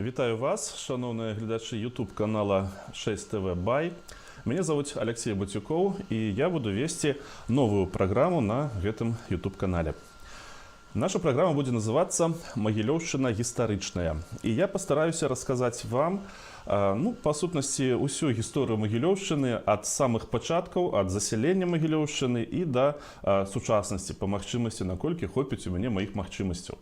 Вітаю вас, шановні глядачі YouTube канала 6TV Бай. Меня зовут Алексей Батюков, и я буду вести новую программу на этом YouTube канале. Наша программа будет называться «Могилевщина гістарычная». И я постараюсь рассказать вам, по сутнасці, усю гісторыю Могилевщины от самых початков, от заселения Могилевщины и до сучаснасці, по магчымасці, наколькі хопіць у мяне моих магчымасцяў.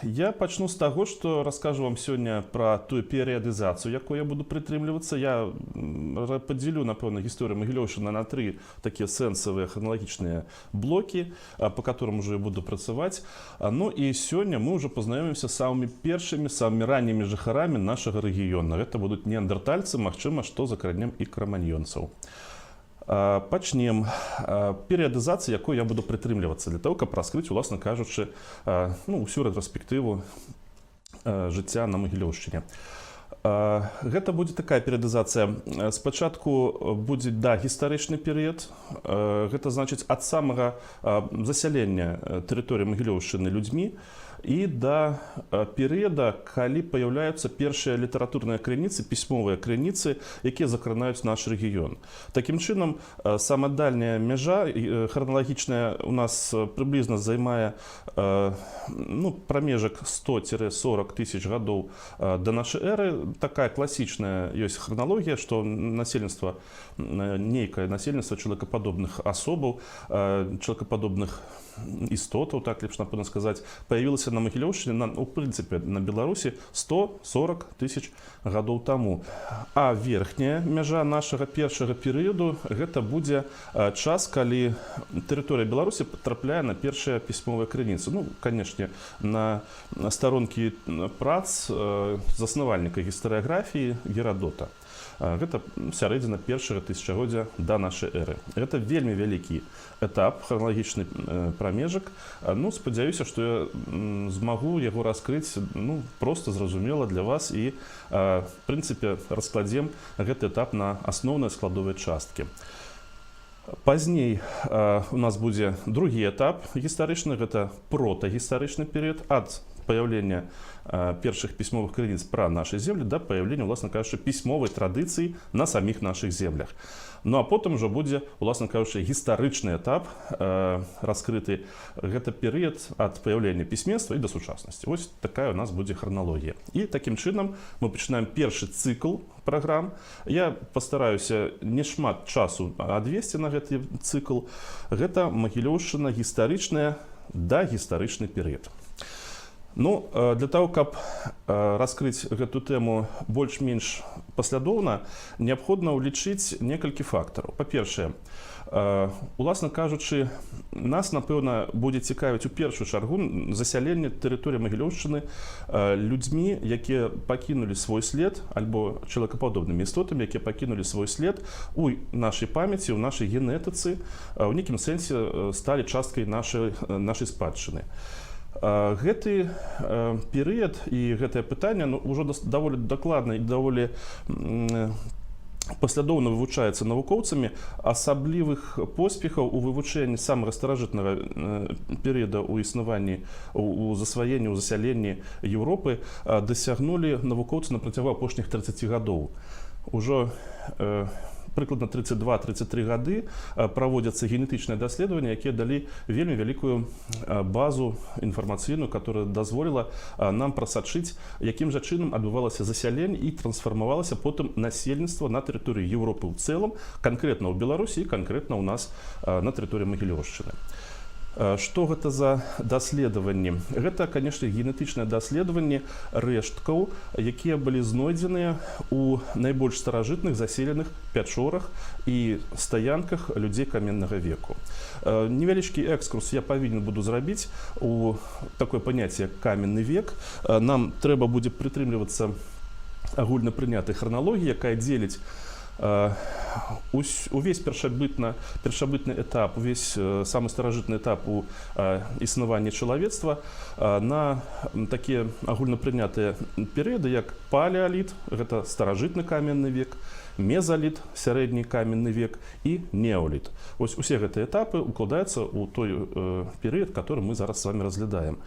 Я пачну з таго, што раскажу вам сёння пра тую перыядызацыю, якой я буду прытрымлівацца. Я падзелю, напэўна, гісторыю Могилевщины на тры такія сэнсавыя храналагічныя блокі, па которым ужо я буду працаваць. Ну і сёння мы ўжо пазнаёмімся з самымі першымі, самымі раннімі жыхарамі нашага рэгіёна. Гэта будуць неандэртальцы, магчыма, што закранем і краманьёнцаў. Пачнем перыядызацыі, якой я буду прытрымлівацца для того, каб раскрыць, уласна кажучы, усю рэтраспектыву жыцця на Могилевшчыне. Гэта будзе такая перыядызацыя. Спачатку будзе гістарычны перыяд. Гэта значыць ад самага засялення тэрыторыі Могилевшчыны людзьмі і да перыяда, калі паяўляюцца першыя літаратурныя крыніцы, пісьмовыя крыніцы, якія закранаюць наш рэгіён. Такім чынам, самая дальняя мяжа храналагічная у нас прыблізна займае прамежак 100-40 тысяч гадоў да нашай эры. Такая класічная ёсць храналогія, што насельніцтва, нейкае насельніцтва чалавекападобных асобаў, чалавекападобных істотаў, так лепш напэўна сказаць, паявілася на Могилевшчыне, у прынцыпе, на Беларусі 140 тысяч гадоў таму. А верхняя мяжа нашага першага перыяду гэта будзе час, калі тэрыторыя Беларусі трапляе на першыя пісьмовыя крыніцы. Канешне, на старонкі прац заснавальніка гістарыяграфіі Герадота. Гэта сярэдзіна першага тысячагоддзя да нашай эры. Гэта вельмі вялікі этап, храналагічны прамежак. Спадзяюся, што я змагу яго раскрыць проста зразумела для вас і, в прынцыпе, раскладзем гэты этап на асноўныя складовыя часткі. Пазней у нас будзе другі этап гістарычны, гэта протагістарычны перыяд ад паяўлення першых пісьмовых крыніц пра нашы землі да паяўлення, уласна кажучы, пісьмовай традыцыі на саміх нашых землях. А потым ужо будзе, уласна кажучы, гістарычны этап раскрыты. Гэта перыяд ад паяўлення пісьменства і да сучаснасці. Вось такая у нас будзе храналогія. І такім чынам мы пачынаем першы цыкл праграм. Я пастараюся не шмат часу адвесці на гэты цыкл. Гэта Могилевшчына гістарычная да гістарычны перыяд. Для того, каб раскрыць гэту тэму больш-менш паслядоўна, неабходна ўлічыць некалькі фактараў. Па-першае, уласна кажучы, нас, напэўна, будзе цікавіць у першую чаргу засяленне тэрыторыі Могилевшчыны людзьмі, якія пакінулі свой след, альбо чалавекападобнымі істотамі, якія пакінулі свой след у нашай памяці, у нашай генетыцы, у нейкім сэнсе сталі часткай нашай спадчыны. Гэты перыяд і гэтае пытанне ўжо даволі дакладна і даволі паслядоўна вывучаецца навукоўцамі. Асаблівых поспехаў у вывучэнні самага старажытнага перыяда ў існаванні, у засваенні, у засяленні Еўропы дасягнулі навукоўцы на працягу апошніх 30 гадоў. Ужо прыкладна 32-33 гады праводзяцца генетычныя даследаванні, якія далі вельмі вялікую базу інфармацыйную, которая дазволіла нам прасачыць, якім жа чынам адбывалася засяленне і трансфармавалася потым насельніцтва на тэрыторыі Еўропы ў цэлым, канкрэтна ў Беларусі і канкрэтна ў нас на тэрыторыі Могилевшчыны. Што гэта за даследаванні? Гэта, канешне, генетычныя даследаванні рэшткаў, якія былі знойдзеныя ў найбольш старажытных заселеных пячорах і стаянках людзей каменнага веку. Невялічкі экскурс я павінен буду зрабіць у такое паняцце як каменны век. Нам трэба будзе прытрымлівацца агульнапрынятай храналогіі, якая дзеліць увесь першабытны этап, увесь самы старажытны этап у існавання чалавецтва на такія агульнапрынятыя перыяды, як палеаліт, гэта старажытны каменны век, мезаліт, сярэдні каменны век і неоліт. Вось усе гэтыя этапы укладаюцца ў той перыяд, который мы зараз з вами разглядаем.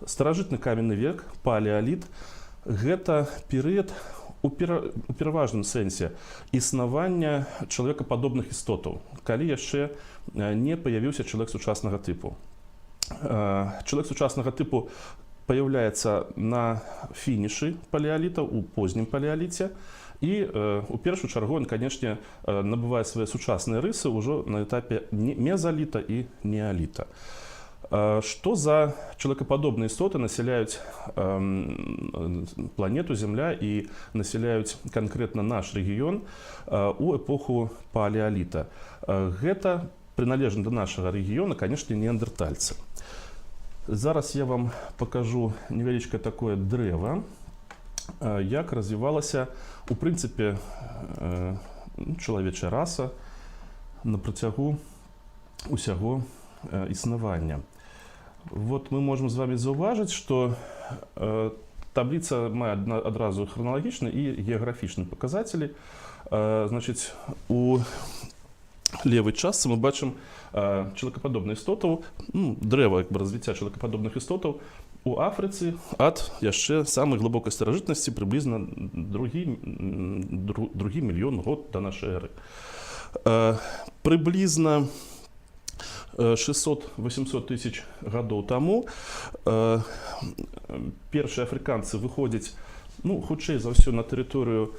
Старажытны каменны век, палеаліт, Гэта перыяд у пераважным сэнсе існавання чалавекападобных істотаў, калі яшчэ не паявіўся чалавек сучаснага тыпу. Чалавек сучаснага тыпу паяўляецца на фінішы палеаліта, у познім палеаліце, і у першую чаргу ён, канешне, набывае свае сучасныя рысы ўжо на этапе мезаліта і неаліта. Што за чалавекападобныя істоты насяляюць планету Зямля і насяляюць канкрэтна наш рэгіён у эпоху палеаліта? Гэта прыналежны да нашага рэгіёна, канешне, неандэртальцы. Зараз я вам пакажу невялічкае такое дрэва, як развівалася, у прынцыпе, чалавечая раса на працягу усяго існавання. Вот мы можем з вами заўважыць, што табліца мае адразу храналагічны і геаграфічны паказатели. Значыць, у левой частцы мы бачым чалавекападобных істотаў, дрэва развіцця чалавекападобных істотаў у Афрыцы ад яшчэ самай глыбокай старажытнасці, прыблізна другі мільён год да нашай эры. Прыблізна 600-800 тысяч гадоў таму першыя афрыканцы выходзяць, хутчэй за ўсё, на тэрыторыю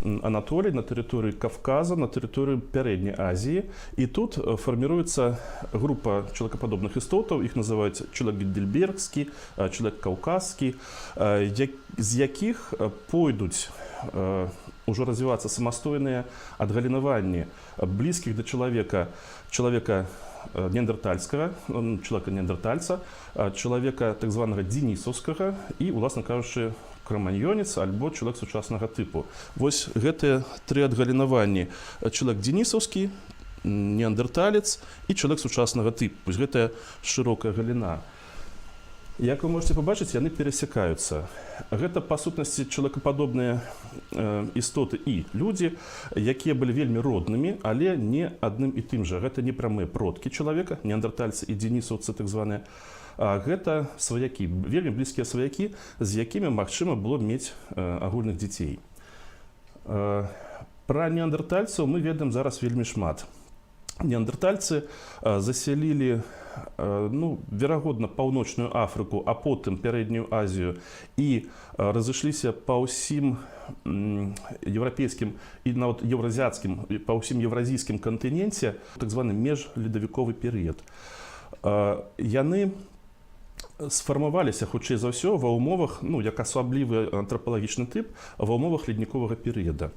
Анатоліі, на тэрыторыі Кавказа, на тэрыторыю Пярэдняй Азіі. І тут фарміруецца група чалавекападобных істотаў, іх называюць чалавек гейдельбергскі, чалавек каўказскі, з якіх пойдуць ужо развівацца самастойныя адгалінаванні блізкіх да чалавека неандэртальскага, чалавека неандэртальца, чалавека так званага дзенісаўскага і, уласна кажучы, краманьёнец альбо чалавек сучаснага тыпу. Вось гэтыя тры адгалінаванні: чалавек дзенісаўскі, неандэрталец і чалавек сучаснага тыпу. Вось гэтая шырокая галіна. Як вы можете пабачыць, яны перасякаюцца. Гэта, па сутнасці, чалавекападобныя істоты і людзі, якія былі вельмі роднымі, але не адным і тым жа. Гэта не прамыя продкі чалавека, неандэртальцы і дзенісаўцы так званыя, а гэта сваякі, вельмі блізкія сваякі, з якімі магчыма было мець агульных дзяцей. Пра неандэртальцаў мы ведаем зараз вельмі шмат. Неандэртальцы засялілі, верагодна, паўночную Афрыку, а потым Пярэднюю Азію і разышліся па ўсім еўрапейскім і нават еўразіяцкім, па ўсім еўразійскім кантыненце, так званы межледавіковы перыяд. Яны сфармаваліся, хутчэй за ўсё, ва ўмовах, як асаблівы антрапалагічны тып, ва ўмовах ледніковага перыяда.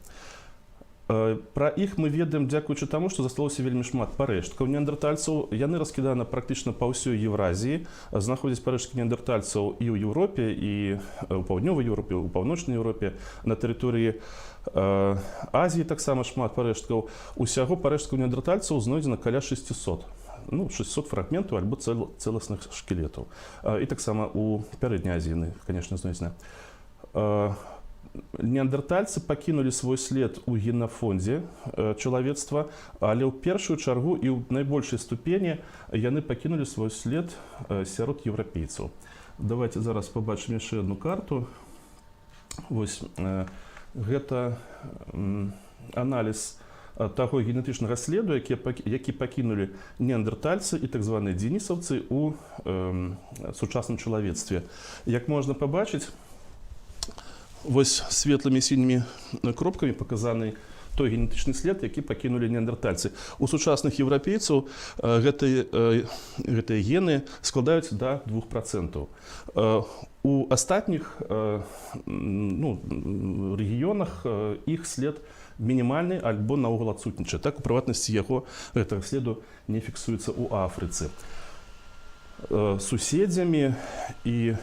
Пра іх мы ведаем дзякуючы таму, што засталося вельмі шмат парэшткаў неандэртальцаў. Яны раскіданы практычна па ўсёй Еўразіі. Знаходзяць парэшткі неандэртальцаў і ў Еўропе, і ў паўднёвай Еўропе, у паўночнай Еўропе. На тэрыторыі Азіі таксама шмат парэшткаў. Усяго парэшткаў неандэртальцаў знойдзена каля 600. 600 фрагментаў альбо цэласных шкілетаў. І таксама у Пярэдняй Азіі, канешне, знойдзена. Неандэртальцы пакінулі свой след у генафондзе чалавецтва, але ў першую чаргу і ў найбольшай ступені яны пакінулі свой след сярод еўрапейцаў. Давайте зараз пабачым яшчэ одну карту. Вось гэта аналіз таго генетычнага следу, які пакінулі неандэртальцы і так званыя дзенісаўцы ў сучасным чалавецтве. Як можна пабачыць, вось светлымі сінімі кропкамі паказаны той генетычны след, які пакінулі неандэртальцы. У сучасных еўрапейцаў гэтыя гены складаюць да 2%. У астатніх рэгіёнах іх след мінімальны альбо наогул адсутнічае. Так, у прыватнасці, гэтага следу не фіксуецца ў Афрыцы. Суседзямі і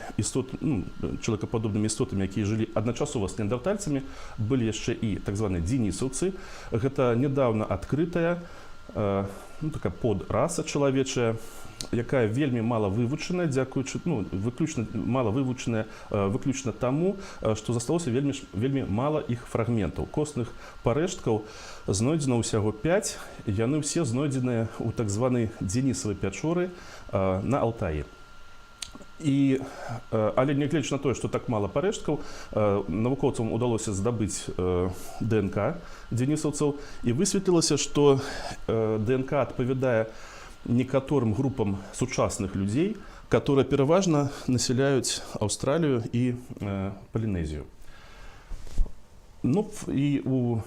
чалавекападобнымі істотамі, якія жылі адначасова з неандэртальцамі, былі яшчэ і так званыя дзенісаўцы. Гэта нядаўна адкрытая такая подраса чалавечая, якая вельмі мала вывучаная, выключна таму, што засталося вельмі мала іх фрагментаў. Костных парэшткаў знойдзена ўсяго 5, яны ўсе знойдзеныя ў так званай дзенісавай пячоры на Алтаі. Але нягледзячы на тое, што так мала парэшткаў, навукоўцам удалося здабыць ДНК дзенісаўцаў, і высветлілася, што ДНК адпавядае некаторым групам сучасных людзей, которые пераважна насяляюць Аўстралію і Палінезію. Ну, і у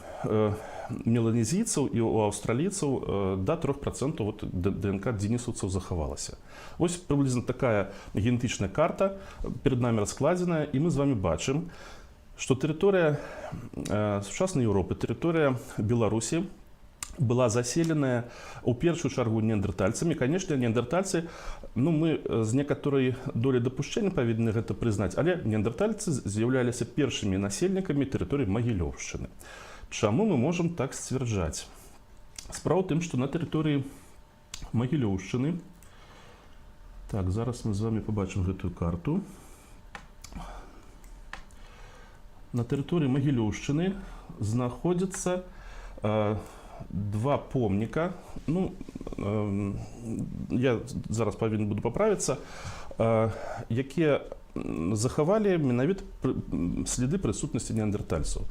меланезійцаў і у аўстралійцаў да 3% ДНК дзенісаўцаў захавалася. Вось прыблізна такая генетычная карта перед нами раскладзеная, і мы з вами бачым, што тэрыторыя сучаснай Еўропы, тэрыторыя Беларусі была заселеная у першую чаргу неандертальцамі. Канешне, неандертальцы, ну, мы з некаторай долей дапушчэння павінны гэта прызнаць, але неандертальцы з'яўляліся першымі насельнікамі тэрыторыі Магілёўшчыны. Чаму мы можам так сцвярджаць? Справа ў тым, што на тэрыторыі Магілёўшчыны, так, зараз мы з вами пабачым гэтую карту. На тэрыторыі Магілёўшчыны знаходзяцца два помніка. Ну, я зараз павінен буду паправіцца, якія захавалі менавіта следы прысутнасці неандертальцаў.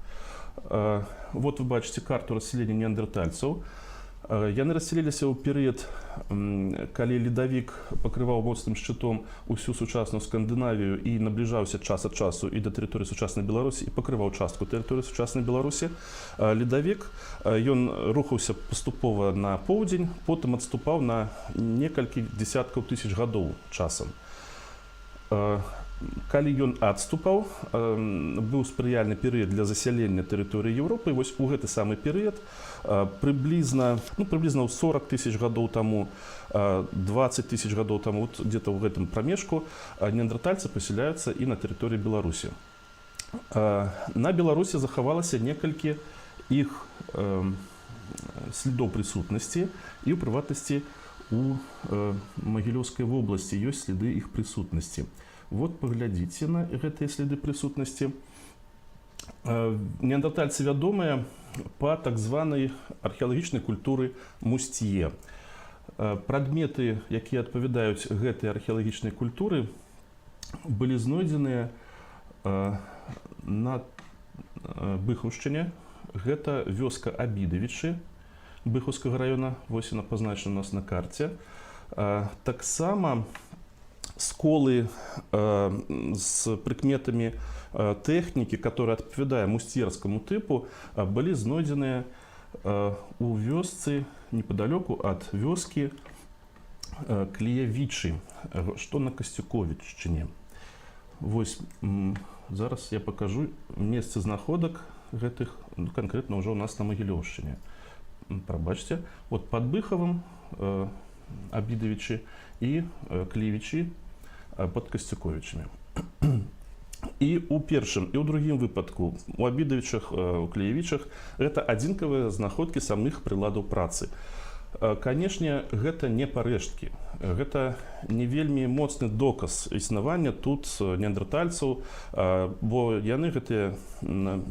Вот вы бачыце карту расселення неандертальцаў. Яны расселіліся ў перыяд, калі ледавік пакрываў моцным шчытом усю сучасную Скандынавію і набліжаўся час ад часу і да тэрыторыі сучаснай Беларусі, і пакрываў частку тэрыторыі сучаснай Беларусі. Ледавік, ён рухаўся паступова на поўдзень, потым адступаў на некалькі дзесяткаў тысяч гадоў часам. Калі ён адступаў, быў спрыяльны перыяд для засялення тэрыторыі Еўропы, і вось у гэты самы перыяд прыблізна ў 40 тысяч гадоў таму, 20 тысяч гадоў таму, вот где-то ў гэтым прамежку неандертальцы пасяляюцца і на тэрыторыі Беларусі. На Беларусі захавалася некалькі іх следоў прысутнасці, і ў прыватнасці у Магілёўскай вобласці ёсць следы іх прысутнасці. Вот паглядзіце на гэтыя следы прысутнасці. Неандертальцы вядомыя па так званай археалагічнай культуры Мусцье. Прадметы, якія адпавядаюць гэтай археалагічнай культуры, былі знойдзеныя на Быхаўшчыне. Гэта вёска Абідавічы Быхаўскага раёна, вось яна пазначана у нас на карце. Таксама сколы з прыкметамі тэхнікі, которая адпавядае мусцьерскаму тыпу, былі знойдзеныя у вёсцы непадалёку ад вёскі Кліявічы, што на Касцюковічшчыне. Вось зараз я пакажу месцы знаходак гэтых, канкрэтна ўжо ў нас на Магілёўшчыне. Прабачце, вот пад Быхавым Абідавічы і Клівічы пад Касцюковічамі. І ў першым, і ў другім выпадку, у Абідавічах, у Кліявічах, гэта адзінкавыя знаходкі самых прыладаў працы. Канешне, гэта не парэшткі. Гэта не вельмі моцны доказ існавання тут неандертальцаў, бо яны, гэтыя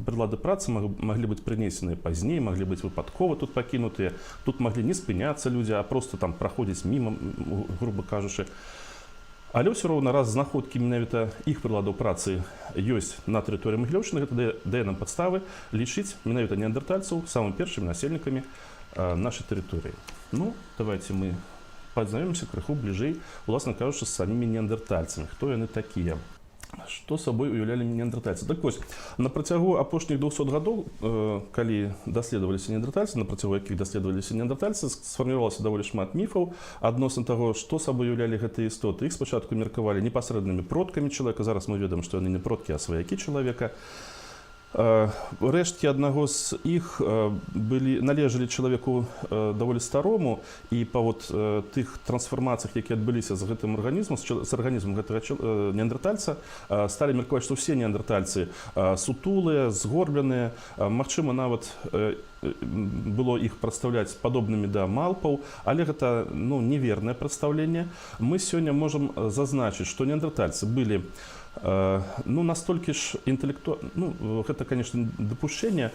прылады працы, маглі быць прынесеныя пазней, маглі быць выпадкова тут пакінутыя, тут маглі не спыняцца людзі, а проста там праходзіць міма, груба кажучы. Але ўсё роўна, раз знаходкі менавіта іх прыладаў працы ёсць на тэрыторыі Магілёўшчыны, гэта дае нам падставы лічыць менавіта неандертальцаў самымі першымі насельнікамі нашай тэрыторыі. Ну, давайте мы пазнаёмімся крыху бліжэй, уласна кажучы, з самімі неандертальцамі. Хто яны такія? Што сабой уяўлялі неандертальцы? Так вось, на працягу апошніх 200 гадоў, калі даследаваліся неандертальцы, на працягу якіх даследаваліся неандертальцы, сфарміравалася даволі шмат міфаў адносна таго, што сабой уяўлялі гэтыя істоты. Іх спачатку меркавалі непасрэднымі продкамі чалавека, зараз мы ведаем, што яны не продкі, а сваякі чалавека. Рэшткі аднаго з іх належалі чалавеку даволі старому, і па тых трансфармацыях, якія адбыліся з гэтым арганізмам, з арганізмам гэтага неандертальца, сталі меркаваць, што ўсе неандертальцы сутулыя, згорбленыя, магчыма, нават было іх прадстаўляць падобнымі да малпаў, але гэта невернае прадстаўленне. Мы сёння можам зазначыць, што неандертальцы былі Ну, настолькі ж ну, гэта, конечно, дапушчэнне,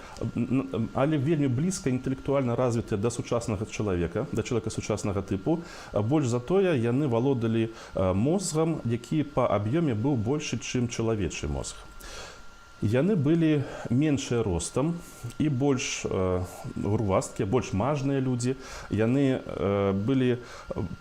але вельмі блізка інтэлектуальна развітыя да сучаснага чалавека, да чалавека сучаснага тыпу. Больш за тое, яны валодалі мозгам, які па аб'ёме быў большы, чым чалавечы мозг. Яны былі меншыя ростам і больш грувасткія, больш мажныя людзі. Яны былі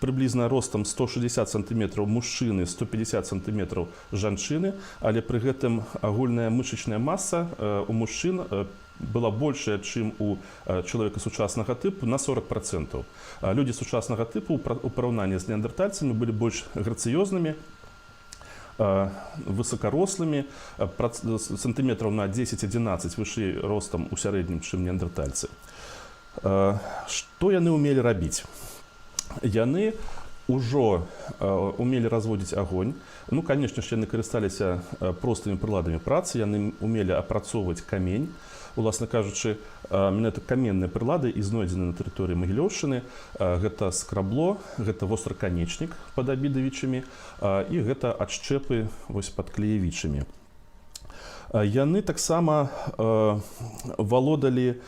прыблізна ростам 160 сантиметраў мужчыны, 150 сантиметраў жанчыны, але пры гэтым агульная мышачная маса у мужчын была большая, чым у чалавека сучаснага тыпу на 40%. Людзі сучаснага тыпу у параўнанні з неандэртальцамі былі больш грацыёзнымі, высокорослымі, сантиметраў на 10-11 вышэй ростам у сярэднім, чым неандэртальцы. Што яны ўмелі рабіць? Яны ўжо умелі разводзіць агонь. Ну, канешне ж, яны карысталіся простымі прыладамі працы, яны умелі апрацоўваць камень. Уласна кажучы, менавіта каменныя прылады і знойдзены на тэрыторыі Магілёўшчыны. Гэта скрабло, гэта востраканечнік пад Абідавічамі і гэта адшчэпы пад Клеевічамі. Яны таксама валодалі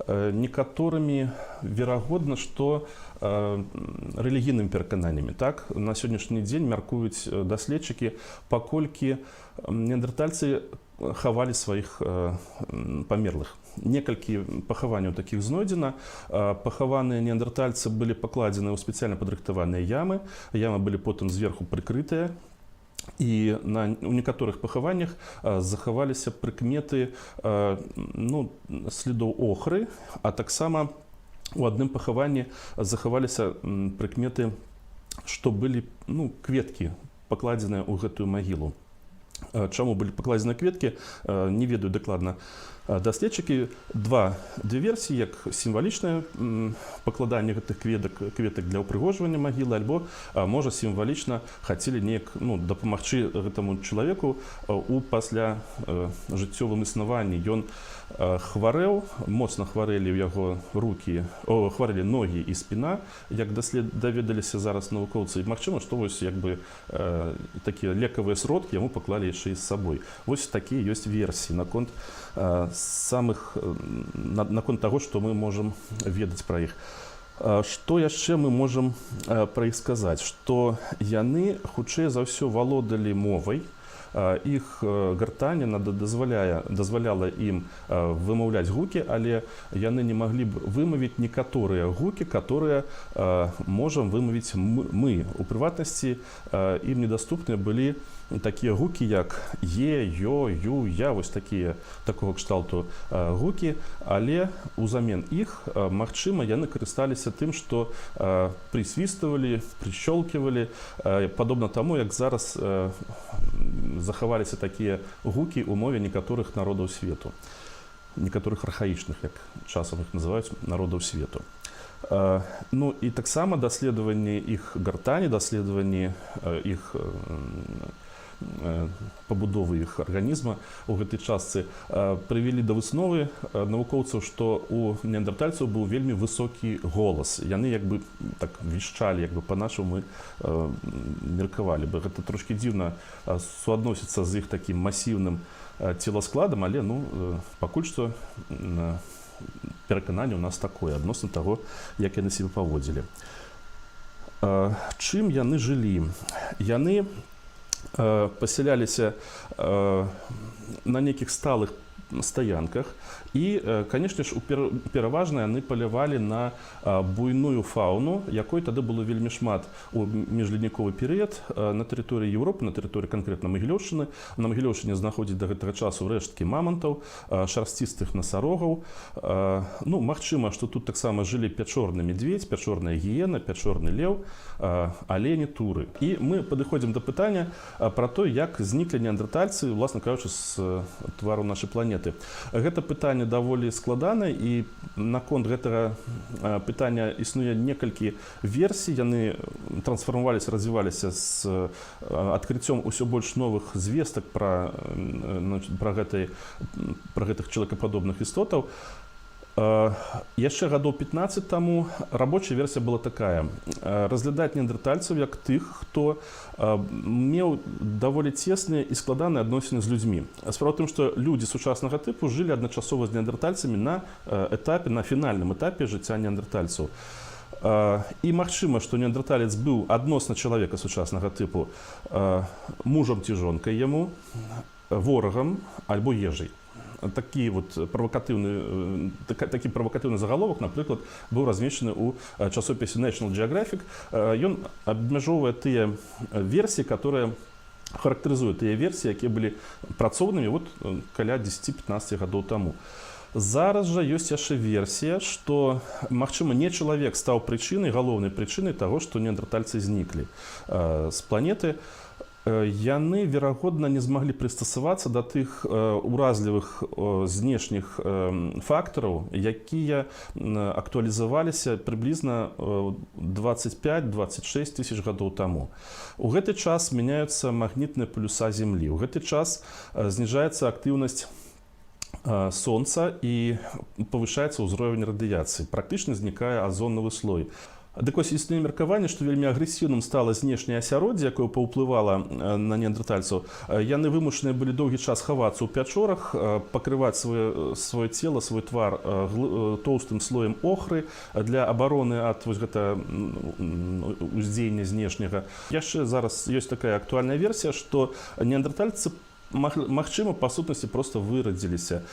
некаторымі, верагодна, што рэлігійнымі перакананнямі. Так? На сённяшні дзень мяркуюць даследчыкі, паколькі неандэртальцы хавалі сваіх памерлых. Некалькі пахаванняў такіх знойдзена. Пахаваныя неандэртальцы былі пакладзены ў спецыяльна падрыхтаваныя ямы. Ямы былі потым зверху прыкрытыя. І у некаторых пахаваннях захаваліся прыкметы слідоў охры, а таксама у адным пахаванні захаваліся прыкметы, што былі кветкі, пакладзеныя ў гэтую магілу. Чаму былі пакладзены кветкі, не ведаю дакладна даследчыкі. Две версіі, як сімвалічнае пакладанне гэтых кветак для ўпрыгожвання магілы, альбо, можа, сімвалічна хацелі неяк дапамагчы гэтаму чалавеку у пасля жыццёвым існаванні. Ён хварэў, моцна хварэлі ў яго хварэлі ногі і спіна, як даведаліся зараз навукоўцы. І магчыма, што такія лекавыя сродкі яму паклалі яшчэ і з сабой. Вось такія ёсць версіі наконт таго, што мы можам ведаць пра іх. Што яшчэ мы можам пра іх сказаць? Што яны, хутчэй за ўсё, валодалі мовай. Іх гартань дазваляла ім вымаўляць гукі, але яны не маглі б вымавіць некаторыя гукі, которые можам вымавіць мы. У прыватнасці ім недаступныя былі такія гукі, як е, ё, ю, я, вось такога кшталту гукі, але ўзамен іх, магчыма, яны карысталіся тым, што прысвіствалі, прыщёлківалі, падобна таму, як зараз захаваліся такія гукі ў мове некаторых народаў свету, некаторых архаічных, як часам іх называюць, народаў свету. Ну і таксама даследаванні іх гартані, даследаванні іх пабудовы іх арганізма ў гэтай частцы прывялі да высновы навукоўцаў, што у неандэртальцаў быў вельмі высокі голас. Яны так вішчалі, па-нашаму мы меркавалі бы. Гэта трошкі дзіўна суадносіцца з іх такім масіўным целаскладам, але пакуль што перакананне ў нас такое адносна таго, як яны сябе паводзілі. Чым яны жылі? Яны пасяляліся на нейкіх сталых стаянках і, канешне ж, пераважна яны палявалі на буйную фауну, якой тады было вельмі шмат у міжледніковы перыяд на тэрыторыі Еўропы, на тэрыторыі канкрэтна Магілёўшчыны. На Магілёўшчыне знаходзяць да гэтага часу рэшткі мамантаў, шарсцістых насарогаў. Магчыма, што тут таксама жылі пячорны медведь, пячорная гіена, пячорны леў, алені, туры. І мы падыходзім да пытання пра то, як зніклі неандэртальцы, уласна кажучы, з твару нашай планеты. Гэта пытанне даволі складанае, і наконт гэтага пытання існуе некалькі версій. Яны трансфармаваліся, развіваліся з адкрыццём усё больш новых звестак пра гэтых чалавекападобных істотаў. Яшчэ гадоў 15 таму рабочая версія была такая: разглядаць неандертальцаў як тых, хто меў даволі цесныя і складаныя адносіны з людзьмі. Справа ў тым, што людзі сучаснага тыпу жылі адначасова з неандертальцамі на фінальным этапе жыцця неандертальцаў. І магчыма, што неандерталец быў адносна чалавека сучаснага тыпу мужам ці жонкай яму, ворагам альбо ежай. Такі правакатыўны загаловак, напрыклад, быў размешчаны ў часопісе National Geographic. Ён абмяжоўвае тыя версіі, которые характарызуюць тыя версіі, якія былі працоўнымі каля 10-15 гадоў таму. Зараз жа ёсць яшчэ версія, што, магчыма, не чалавек стаў прычынай, галоўнай прычынай таго, што неандертальцы зніклі з планеты. Яны, верагодна, не змаглі прыстасавацца да тых уразлівых знешніх фактараў, якія актуалізаваліся прыблізна 25-26 тысяч гадоў таму. У гэты час мяняюцца магнітныя палюса Зямлі. У гэты час зніжаецца актыўнасць Сонца і павышаецца ўзровень радыяцыі. Практычна знікае азонавы слой. Дык вось існуе меркаванне, што вельмі агрэсіўным стала знешняе асяроддзе, якое паўплывала на неандертальцаў. Яны вымушаныя былі доўгі час хавацца ў пячорах, пакрываць сваё цела, свой твар тоўстым слоем охры для абароны ад уздзеяння знешняга. Яшчэ зараз ёсць такая актуальная версія, што неандертальцы магчыма, па сутнасці проста вырадзіліся.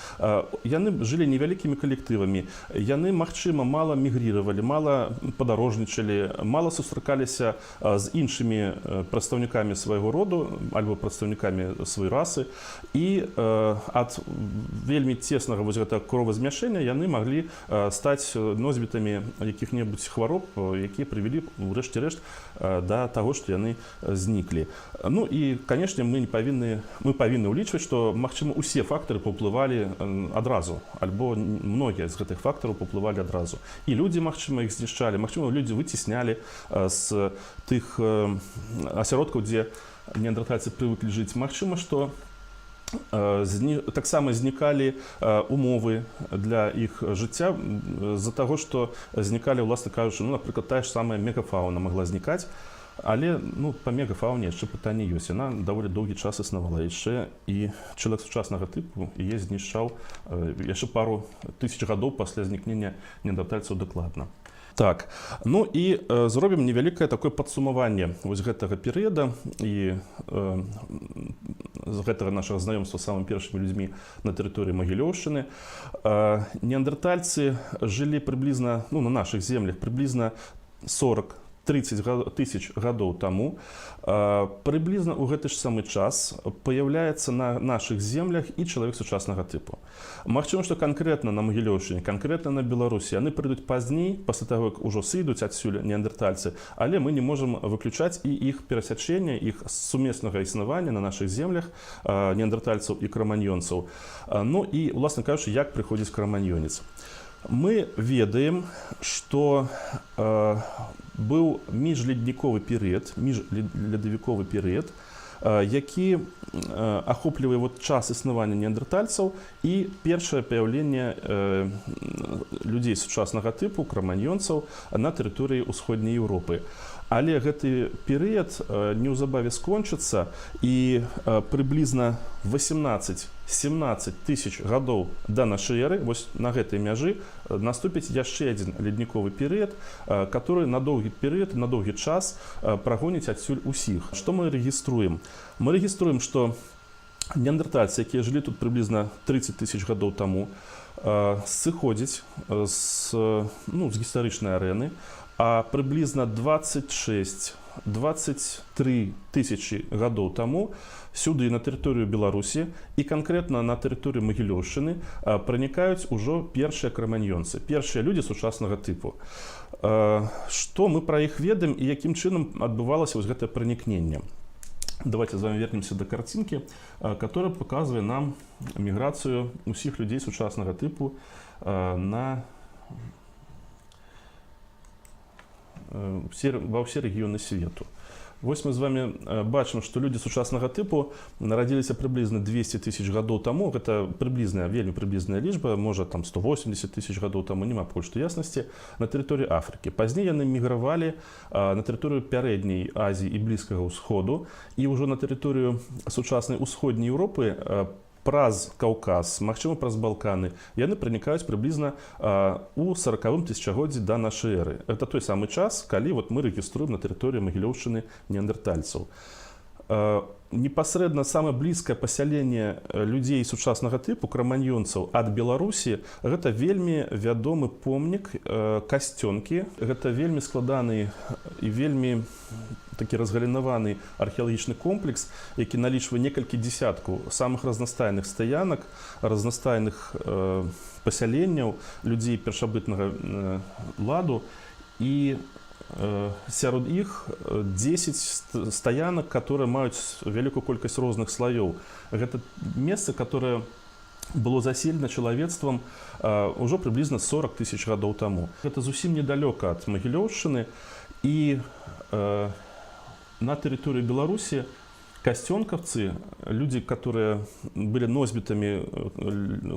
Яны жылі невялікімі калектывамі, яны, магчыма, мала мігріравалі, мала падарожнічалі, мала сустракаліся з іншымі прадстаўнікамі свайго роду альбо прадстаўнікамі сваёй расы, і ад вельмі цеснага кровазмяшэння яны маглі стаць носьбітамі якіх-небудзь хвароб, якія прывялі, урэшце-рэшт, да таго, што яны зніклі. Ну і, канешне, мы павінны улічваць, што, магчыма, усе фактары паўплывалі адразу, альбо многія з гэтых фактараў паўплывалі адразу. І людзі, магчыма, іх знішчалі, магчыма, людзі выціснялі з тых асяродкаў, дзе неандертальцы прывыклі жыць. Магчыма, што таксама знікалі умовы для іх жыцця з-за таго, што знікалі, уласна кажучы, напрыклад, тая ж самая мегафауна магла знікаць. Але па мегафауне яшчэ пытанне ёсць. Яна даволі доўгі час існавала яшчэ, і чалавек сучаснага тыпу яе знішчаў яшчэ пару тысяч гадоў пасля знікнення неандертальцаў дакладна. Так, ну і зробім невялікае такое падсумаванне вось гэтага перыяда і з гэтага нашага знаёмства з самымі першымі людзьмі на тэрыторыі Магілёўшчыны. Неандертальцы жылі прыблізна, на нашых землях, прыблізна 40-30 тысяч гадоў таму. Прыблізна ў гэты ж самы час паяўляецца на нашых землях і чалавек сучаснага тыпу. Магчыма, што канкрэтна на Магілёўшчыне, канкрэтна на Беларусі яны прыйдуць пазней, пасля таго, як ужо сыйдуць адсюль неандертальцы, але мы не можам выключаць і іх перасячэння, іх сумеснага існавання на нашых землях неандертальцаў і краманьёнцаў. Ну і, уласна кажучы, як прыходзіць краманьёнец. Мы ведаем, што быў міжледніковы перыяд, міжледавіковы перыяд, які ахоплівае час існавання неандертальцаў і першае паяўленне людзей сучаснага тыпу, краманьёнцаў на тэрыторыі ўсходняй Еўропы. Але гэты перыяд неўзабаве скончыцца, і прыблізна 18-17 тысяч гадоў да нашай эры, вось на гэтай мяжы, наступіць яшчэ адзін ледніковы перыяд, который на доўгі перыяд, на доўгі час прагоніць адсюль усіх. Што мы рэгіструем? Мы рэгіструем, што неандертальцы, якія жылі тут прыблізна 30 тысяч гадоў таму, сыходзяць з гістарычнай арэны, а прыблізна 26-23 тысячы гадоў таму сюды, на тэрыторыю Беларусі, і канкрэтна на тэрыторыю Магілёўшчыны пранікаюць ужо першыя краманьёнцы, першыя людзі сучаснага тыпу. Што мы пра іх ведаем і якім чынам адбывалася вось гэтае пранікненне? Давайте з вами вернемся до картинки, которая показывает нам миграцию усіх людей сучаснага типу во все регионы свету. Вось мы з вами бачым, што людзі сучаснага тыпу нарадзіліся прыблізна 200 тысяч гадоў таму. Гэта прыблізная, вельмі прыблізная лічба, можа там 180 тысяч гадоў таму, няма пакуль што яснасці, на тэрыторыі Афрыкі. Пазней яны мігравалі на тэрыторыю пярэдняй Азіі і Блізкага ўсходу, і ўжо на тэрыторыю сучаснай усходняй Еўропы праз Каўказ, магчыма, праз Балканы, яны пранікаюць прыблізна у 40-м тысячагоддзі да нашай эры. Это той самы час, калі вот мы рэгіструем на тэрыторыі Магілёўшчыны неандэртальцаў. Непасрэдна самае блізкае пасяленне людзей сучаснага тыпу, краманьёнцаў ад Беларусі, гэта вельмі вядомы помнік Касцёнкі. Гэта вельмі складаны і вельмі такі разгалінаваны археалагічны комплекс, які налічвае некалькі дзесяткаў самых разнастайных стаянак, разнастайных пасяленняў людзей першабытнага ладу, і сярод іх 10 стаянак, которые маюць вялікую колькасць розных слаёў. Гэта месца, которое было заселена чалавецтвам ўжо прыблізна 40 тысяч гадоў таму. Гэта зусім недалёка ад Магілёўшчыны, і на тэрыторыі Беларусі касцёнкаўцы, людзі, которые былі носьбітамі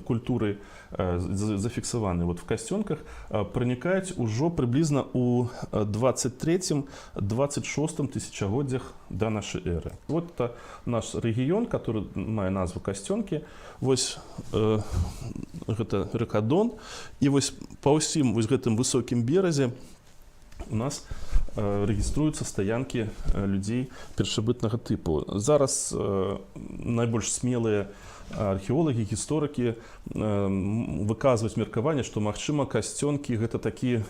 культуры, зафіксаваны вот в касцёнках, пранікаюць ужо прыблізна ў 23-26 тысячагоддзях да нашай эры. Вот это наш рэгіён, который мае назву Касцёнкі. Вось гэта рэка Дон, і вось па ўсім вось гэтым высокім беразе у нас рэгіструюцца стаянкі людзей першабытнага тыпу. Зараз найбольш смелыя археолагі, гісторыкі выказваюць меркаванне, што, магчыма, Касцёнкі гэта такі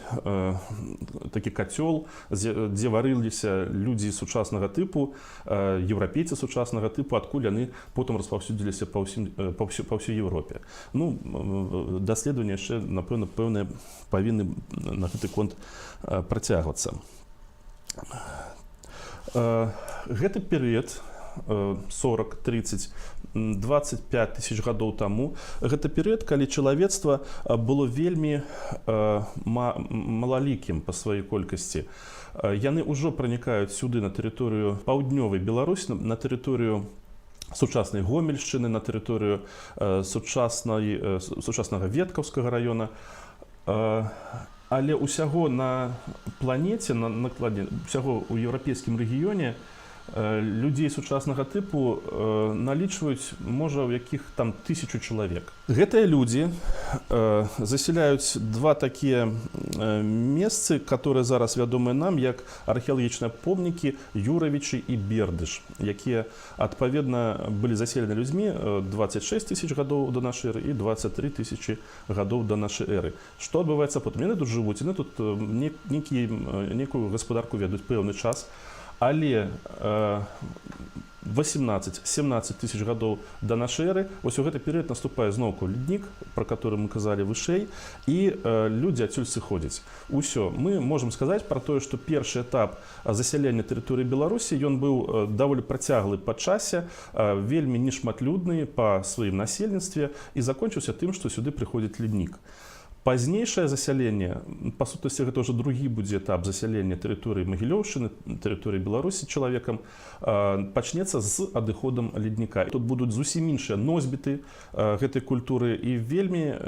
кацёл, дзе варыліся людзі сучаснага тыпу, еўрапейцы сучаснага тыпу, адкуль яны потым распаўсюдзіліся па ўсёй Еўропе. Ну, даследаванні яшчэ, напэўна, пэўныя павінны на гэты конт працягвацца. Гэты перыяд 40, 30, 25 тысяч гадоў таму, гэта перыяд, калі чалавецтва было вельмі малалікім па сваёй колькасці. Яны ўжо пранікаюць сюды на тэрыторыю паўднёвай Беларусі, на тэрыторыю сучаснай Гомельшчыны, на тэрыторыю сучаснага Веткаўскага раёна. Але ўсяго на планеце, ўсяго ў еўрапейскім рэгіёне людзей сучаснага тыпу налічваюць, можа, у якіх там 1000 чалавек. Гэтыя людзі засяляюць два такія месцы, которые зараз вядомыя нам як археалагічныя помнікі Юравічы і Бердыш, якія адпаведна былі заселены людзьмі 26 тысяч гадоў да нашай эры і 23 тысячи гадоў да нашай эры. Што адбываецца потым? Яны тут жывуць, яны тут некую гаспадарку вядуць пэўны час, але 18-17 тысяч гадоў да нашай эры, вось у гэты перыяд наступае зноўку леднік, про который мы казалі вышэй, і людзі адсюль сыходзяць. Усё, мы можам сказаць пра тое, што першы этап засялення тэрыторыі Беларусі, ён быў даволі працяглы па часе, вельмі нешматлюдны па сваім насельніцтве, і закончыўся тым, што сюды прыходзіць леднік. Пазнейшае засяленне, па сутнасці гэта ўжо другі будзе этап засялення тэрыторыі Магілёўшчыны, тэрыторыі Беларусі чалавекам, пачнецца з адыходам ледніка. Тут будуць зусім іншыя носьбіты гэтай культуры, і вельмі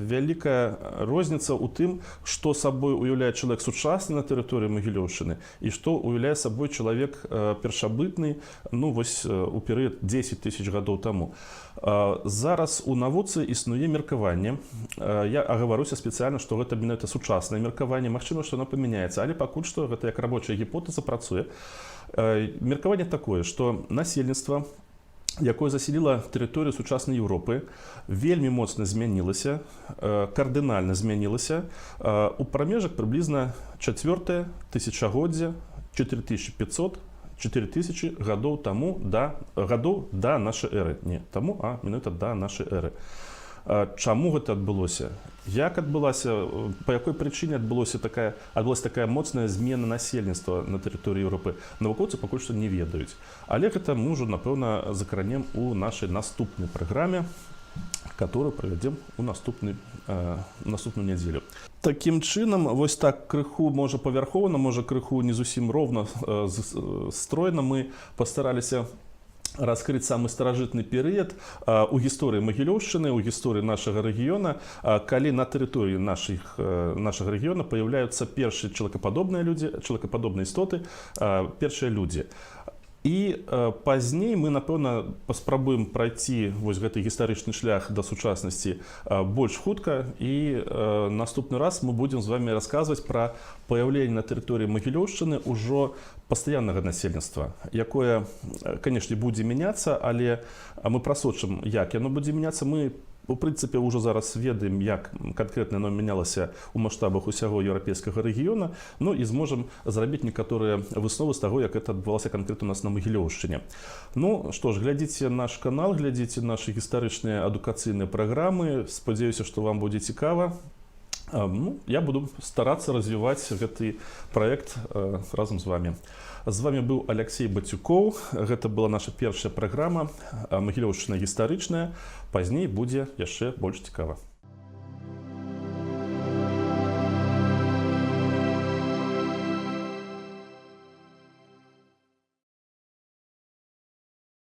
вялікая розніца ў тым, што сабой уяўляе чалавек сучасны на тэрыторыі Магілёўшчыны і што уяўляе сабой чалавек першабытны, ну вось у перыяд 10 тысяч гадоў таму. Зараз у навуцы існуе меркаванне. Я агаwaruся спецыяльна, што гэта менавіта сучаснае меркаванне, магчыма, што оно памяняецца, але пакуль што гэта як рабочая гіпотэза працуе. Меркаванне такое, што насельніцтва, якое заселіла тэрыторыю сучаснай Еўропы, вельмі моцна змянілася, кардынальна змянілася у прамежак прыблізна 4-е тысячагоддзя, 4500-4000 гадоў таму да нашай эры. Не таму, а менавіта да нашай эры. Чаму гэта адбылося? Як адбылася, па якой прычыне адбылася такая моцная змена насельніцтва на тэрыторыі Еўропы? Навукоўцы пакуль што не ведаюць. Але гэта мы ўжо, напэўна, закранем у нашай наступнай праграме. которую правядзем у наступную нядзелю. Такім чынам, вось так крыху, можа павярхоўна, можа крыху не зусім роўна, стройна мы пастараліся раскрыць самы старажытны перыяд у гісторыі Магілёўшчыны, у гісторыі нашага рэгіёна, калі на тэрыторыі нашага рэгіёна паяўляюцца першыя чалавекападобныя істоты, першыя людзі. І пазней мы, напэўна, паспрабуем прайсці вось гэты гістарычны шлях да сучаснасці больш хутка, і наступны раз мы будзем з вами расказваць пра паяўленне на тэрыторыі Магілёўшчыны ўжо пастаяннага насельніцтва, якое, канешне, будзе мяняцца, але мы прасочым, як яно будзе мяняцца. Мы у прынцыпе ўжо зараз ведаем, як канкрэтна яно мянялася ў маштабах усяго еўрапейскага рэгіёна, ну і зможам зрабіць некаторыя высновы з таго, як гэта адбывалася канкрэтна у нас на Магілёўшчыне. Ну што ж, глядзіце наш канал, глядзіце нашы гістарычныя адукацыйныя праграмы. Спадзяюся, што вам будзе цікава. Ну, я буду старацца развіваць гэты праект разам з вами. З вами быў Алексей Бацюкоў. Гэта была наша першая праграма «Магілёўшчына гістарычная». Пазней будзе яшчэ больш цікава.